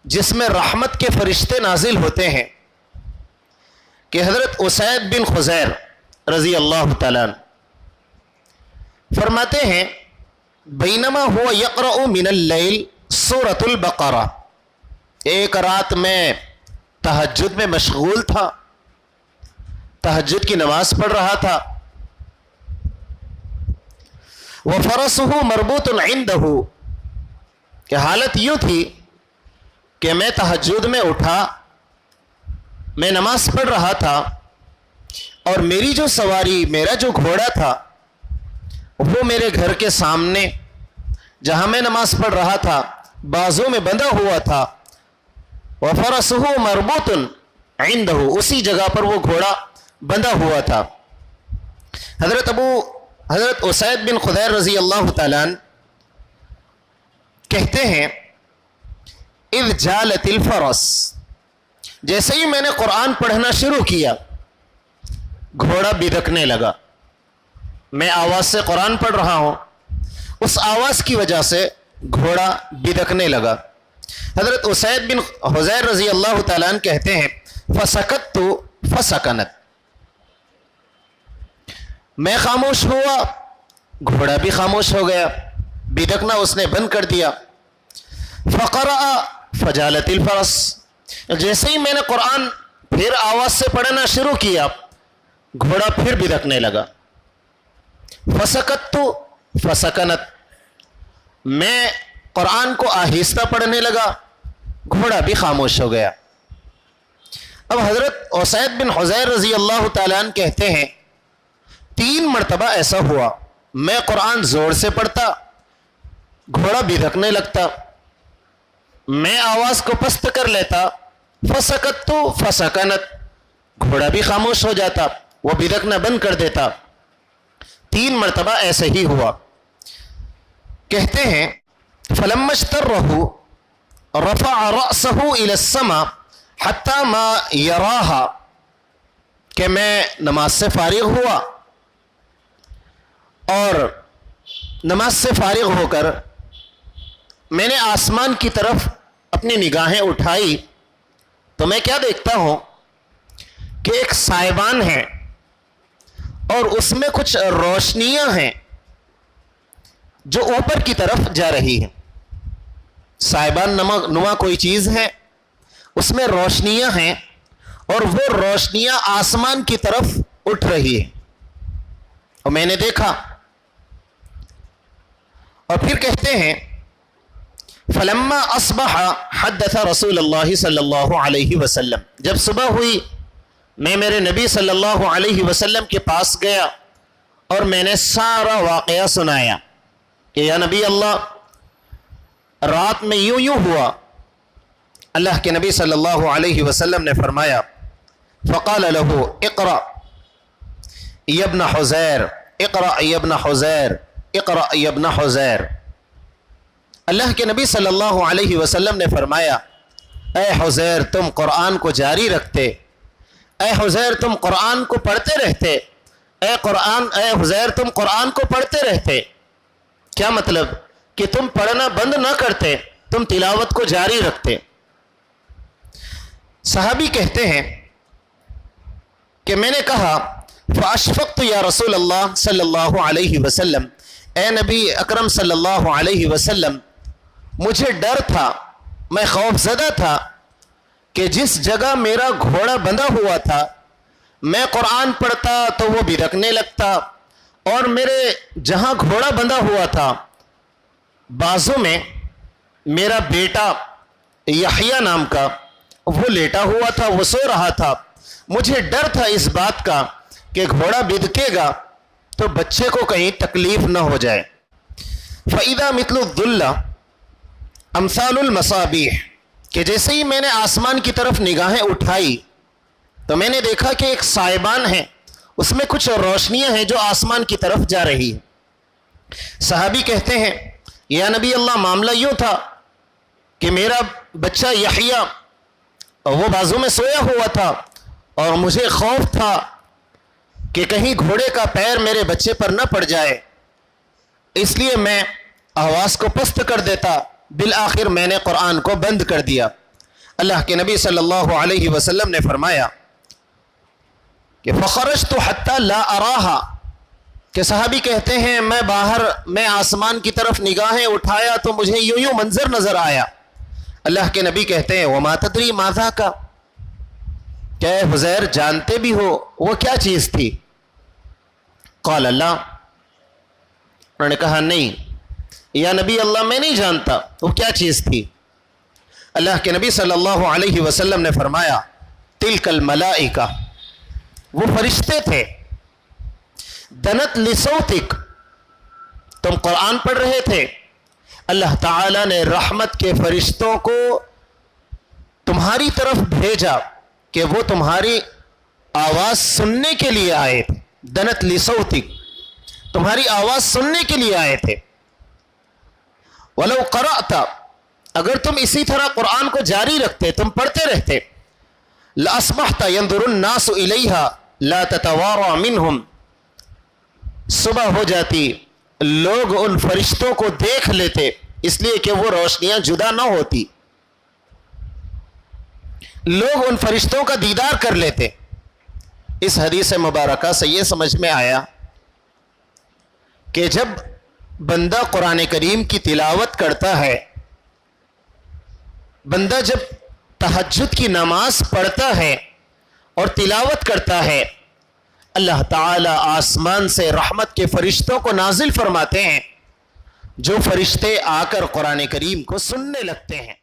جس میں رحمت کے فرشتے نازل ہوتے ہیں کہ حضرت اسید بن خضیر رضی اللہ تعالیٰ عنہ فرماتے ہیں بینما ہوا یقرأ من اللیل سورۃ البقرہ، ایک رات میں تہجد میں مشغول تھا، تہجد کی نماز پڑھ رہا تھا، وفرسہ مربوط عندہ، کہ حالت یوں تھی کہ میں تہجد میں اٹھا، میں نماز پڑھ رہا تھا اور میری جو سواری، میرا جو گھوڑا تھا وہ میرے گھر کے سامنے جہاں میں نماز پڑھ رہا تھا بازو میں بندھا ہوا تھا، وفرسہ مربوط عندہ، اسی جگہ پر وہ گھوڑا بندھا ہوا تھا۔ حضرت اسید بن خضیر رضی اللہ تعالیٰ عنہ کہتے ہیں اذ جالت الفرس، جیسے ہی میں نے قرآن پڑھنا شروع کیا گھوڑا بدکنے لگا۔ میں آواز سے قرآن پڑھ رہا ہوں، اس آواز کی وجہ سے گھوڑا بدکنے لگا۔ حضرت اسید بن خضیر رضی اللہ تعالیٰ عنہ کہتے ہیں فسکت فسکنت، میں خاموش ہوا، گھوڑا بھی خاموش ہو گیا، بدکنا اس نے بند کر دیا۔ فقرأ فجالت الفرس، جیسے ہی میں نے قرآن پھر آواز سے پڑھنا شروع کیا گھوڑا پھر بدکنے لگا۔ فسکت فسکنت، میں قرآن کو آہستہ پڑھنے لگا، گھوڑا بھی خاموش ہو گیا۔ اب حضرت اسید بن خضیر رضی اللہ تعالیٰ عنہ کہتے ہیں 3 مرتبہ ایسا ہوا، میں قرآن زور سے پڑھتا، گھوڑا بدکنے لگتا، میں آواز کو پست کر لیتا، فسکت فسکنت، گھوڑا بھی خاموش ہو جاتا، وہ بدکنا بند کر دیتا۔ 3 مرتبہ ایسے ہی ہوا۔ کہتے ہیں فلما اشترہ رفع رأسہ الی السماء حتی ما یراہا، کہ میں نماز سے فارغ ہوا اور نماز سے فارغ ہو کر میں نے آسمان کی طرف اپنی نگاہیں اٹھائی تو میں کیا دیکھتا ہوں کہ ایک سائبان ہے اور اس میں کچھ روشنیاں ہیں جو اوپر کی طرف جا رہی ہیں۔ سائبان نما کوئی چیز ہے، اس میں روشنیاں ہیں اور وہ روشنیاں آسمان کی طرف اٹھ رہی ہیں، اور میں نے دیکھا۔ اور پھر کہتے ہیں فلما اصبح حدث رسول اللہ صلی اللہ علیہ وسلم، جب صبح ہوئی میں میرے نبی صلی اللہ علیہ وسلم کے پاس گیا اور میں نے سارا واقعہ سنایا کہ یا نبی اللہ رات میں یوں ہوا۔ اللہ کے نبی صلی اللہ علیہ وسلم نے فرمایا فقال له اقرأ یا ابن حزیر، اقرأ یا ابن حزیر، اقرأ یا ابن حزیر۔ اللہ کے نبی صلی اللہ علیہ وسلم نے فرمایا اے حزیر تم قرآن کو جاری رکھتے، اے حزیر تم قرآن کو پڑھتے رہتے، اے حزیر تم قرآن کو پڑھتے رہتے۔ کیا مطلب؟ کہ تم پڑھنا بند نہ کرتے، تم تلاوت کو جاری رکھتے۔ صحابی کہتے ہیں کہ میں نے کہا فاشفقت یا رسول اللہ صلی اللہ علیہ وسلم، اے نبی اکرم صلی اللہ علیہ وسلم مجھے ڈر تھا، میں خوف زدہ تھا کہ جس جگہ میرا گھوڑا بندھا ہوا تھا میں قرآن پڑھتا تو وہ بدکنے لگتا، اور میرے جہاں گھوڑا بندھا ہوا تھا بازو میں میرا بیٹا یحییٰ نام کا وہ لیٹا ہوا تھا، وہ سو رہا تھا۔ مجھے ڈر تھا اس بات کا کہ گھوڑا بدکے گا تو بچے کو کہیں تکلیف نہ ہو جائے۔ فَإِذَا مِثْلُ الظُّلَّ امثال المصابیح، کہ جیسے ہی میں نے آسمان کی طرف نگاہیں اٹھائی تو میں نے دیکھا کہ ایک سائبان ہے، اس میں کچھ روشنیاں ہیں جو آسمان کی طرف جا رہی ہیں۔ صحابی کہتے ہیں یا نبی اللہ معاملہ یوں تھا کہ میرا بچہ یحییٰ وہ بازو میں سویا ہوا تھا اور مجھے خوف تھا کہ کہیں گھوڑے کا پیر میرے بچے پر نہ پڑ جائے، اس لیے میں آواز کو پست کر دیتا، بالآخر میں نے قرآن کو بند کر دیا۔ اللہ کے نبی صلی اللہ علیہ وسلم نے فرمایا کہ فخرجت حتی لا اراہا، کہ صحابی کہتے ہیں میں آسمان کی طرف نگاہیں اٹھایا تو مجھے یوں منظر نظر آیا۔ اللہ کے نبی کہتے ہیں وما تدری ما ذاک، کیا اے حذیر جانتے بھی ہو وہ کیا چیز تھی؟ قال اللہ، انہوں نے کہا نہیں یا نبی اللہ میں نہیں جانتا وہ کیا چیز تھی۔ اللہ کے نبی صلی اللہ علیہ وسلم نے فرمایا تلک الملائکہ، وہ فرشتے تھے، دنت لصوتک، تم قرآن پڑھ رہے تھے، اللہ تعالیٰ نے رحمت کے فرشتوں کو تمہاری طرف بھیجا کہ وہ تمہاری آواز سننے کے لیے آئے تھے۔ دنت لصوتک، تمہاری آواز سننے کے لیے آئے تھے۔ ولو قرأت، اگر تم اسی طرح قرآن کو جاری رکھتے، تم پڑھتے رہتے، لأصبحت ينظر الناس إليها لا تتوارى منهم، صبح ہو جاتی لوگ ان فرشتوں کو دیکھ لیتے اس لیے کہ وہ روشنیاں جدا نہ ہوتی، لوگ ان فرشتوں کا دیدار کر لیتے۔ اس حدیث مبارکہ سے یہ سمجھ میں آیا کہ جب بندہ قرآن کریم کی تلاوت کرتا ہے، بندہ جب تہجد کی نماز پڑھتا ہے اور تلاوت کرتا ہے، اللہ تعالی آسمان سے رحمت کے فرشتوں کو نازل فرماتے ہیں، جو فرشتے آ کر قرآن کریم کو سننے لگتے ہیں۔